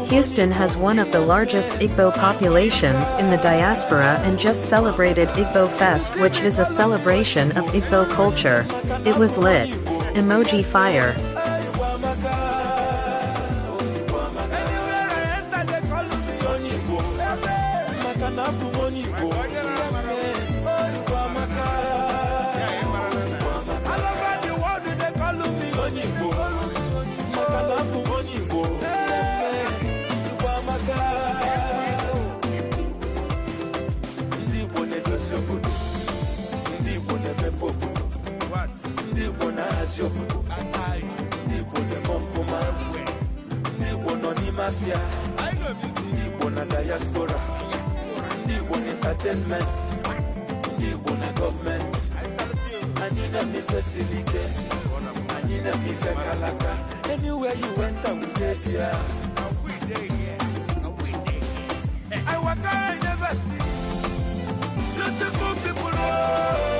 Houston has one of the largest Igbo populations in the diaspora and just celebrated Igbo Fest, which is a celebration of Igbo culture. It was lit. Emoji fire. Igbo na diaspora, Igbo na entertainment, Igbo na government. Anyị na-emefesirike, anyị na-emefe kalaka. Anywhere you went, I will take you. I walk, I never see beautiful people.